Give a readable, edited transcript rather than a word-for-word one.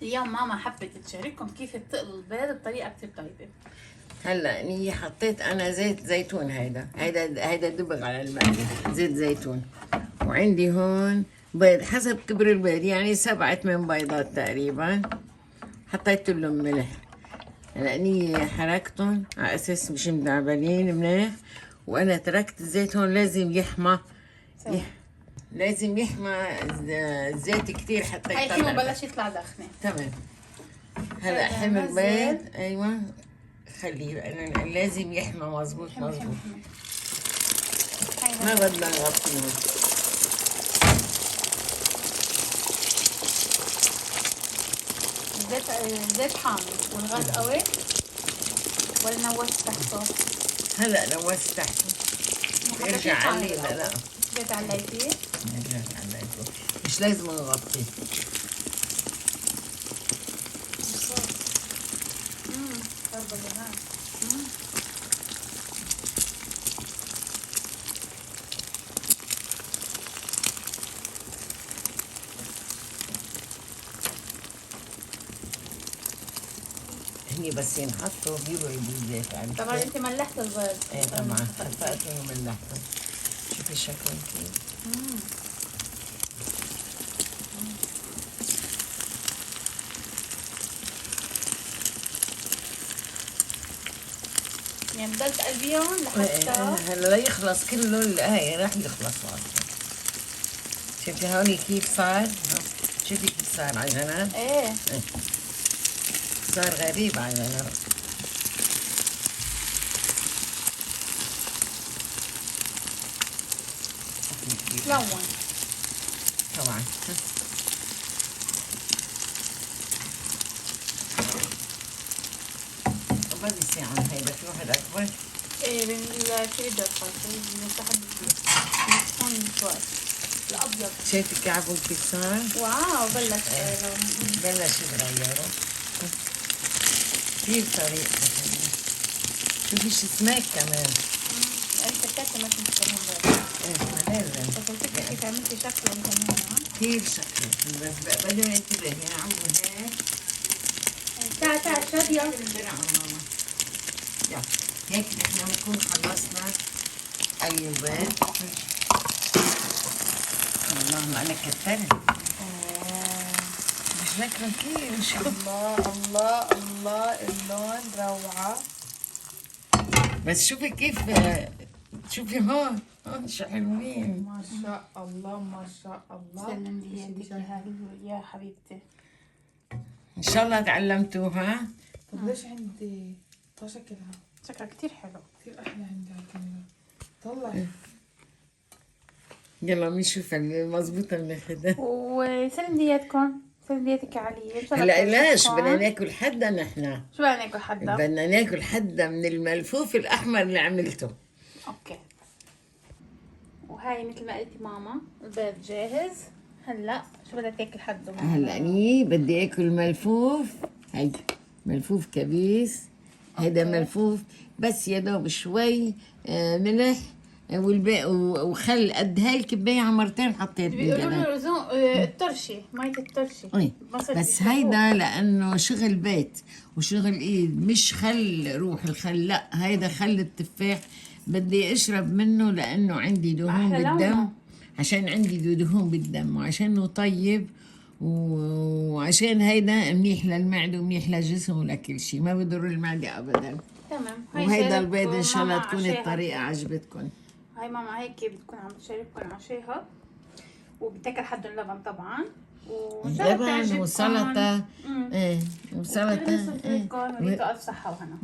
اليوم ماما حبت تشارككم كيف بتقلوا البيض بطريقه كتير طيبه. هلا اني حطيت انا زيت زيتون. هيدا دبغ على المقلي زيت زيتون. وعندي هون بيض حسب كبر البيض، يعني 7 8 بيضات تقريبا. حطيت لهم ملح لاني حركتهم على اساس مش مدعبلين منيح. وانا تركت الزيت هون لازم يحمى. لازم يحمى الزيت كتير حتى هاي يطلع. الحين بلش يطلع دخنه. تمام. هلا حمى البيض. ايوه خليه لازم يحمى مظبوط مظبوط. ما بدنا نغطيه. الزيت حامي والغاز قوي ولا نوست تحته؟ هلا نوست تحته. ارجع عليه. لا زيت عليتيه؟ ارجع عليته. مش لازم نغطيه. هني بس ينحطوا بيبردوا الزيت. طبعا انت ملحت البيض. ايه طبعا حطيته وملحته. شوفي شكله كيف. يعني بضل تقلبيهم لحتى هلا يخلص كله. هاي راح يخلص اصلا. شوفي هون كيف صار. شوفي كيف صار على الجناب. ايه صار غريب على الجناب. لون طبعا. بدي ساعة هيدا. في واحد أكبر. ايه من الكريدة الخاصة اللي تحت بتكون شوي الأبيض. شايفي كعبه كيف صار؟ واو بلش بلش يتغيروا. كثير طريقة. شوفي شو سماك كمان. انت كاتبة ما كنت كمان ايه ما لازم. بس قلت لك كيف عملتي شكلهم كمان. كثير شكله. بس بدهم ينتبه يعملوا هيك. تعال شادية. ماما يلا هيك نحن بنكون خلصنا قلي البيض. اللهم انا كترت. مش شكله كثير. شوف الله الله اللون روعة. بس شوفي كيف. شوفي هون شو حلوين. ما شاء الله ما شاء الله. سلم لي يدك يا حبيبتي. ان شاء الله تعلمتوها. طب ليش عندي شكلها؟ شكلها كتير حلو. كثير احلى عندي على الكاميرا. طلع. يلا بنشوف المضبوطة من الخدام. وسلم لي يدكم. سلم لي يدك يا علي. هلا ليش بدنا ناكل حدا نحن؟ شو بدنا ناكل حدا؟ بدنا ناكل حدا من الملفوف الأحمر اللي عملته. اوكي. وهاي مثل ما قلتي ماما البيض جاهز. هلا شو بدك تاكل حده؟ هلا اني بدي اكل ملفوف. هي ملفوف كبيس. هيدا ملفوف بس يا دوب شوي ملح والباقي وخل. قد هاي الكبايه عمرتين حطيت بيقولوا له لزوم الترشي مية الترشي. بس هيدا لانه شغل بيت وشغل ايد، مش خل روح الخل. لا هيدا خل التفاح. بدي اشرب منه لانه عندي دهون بالدم. عشان عندي دهون بالدم وعشانه طيب وعشان هيدا منيح للمعده ومنيح للجسم ولكل شيء. ما بضر المعده ابدا. تمام. وهيدا البيض ان شاء الله تكون الطريقه عجبتكم. هاي ماما هيك بتكون عم تشارككم عشاها وبتاكل حد اللبن طبعا لبن وسلطه. ايه وسلطه. ريته الف صحه وهنا.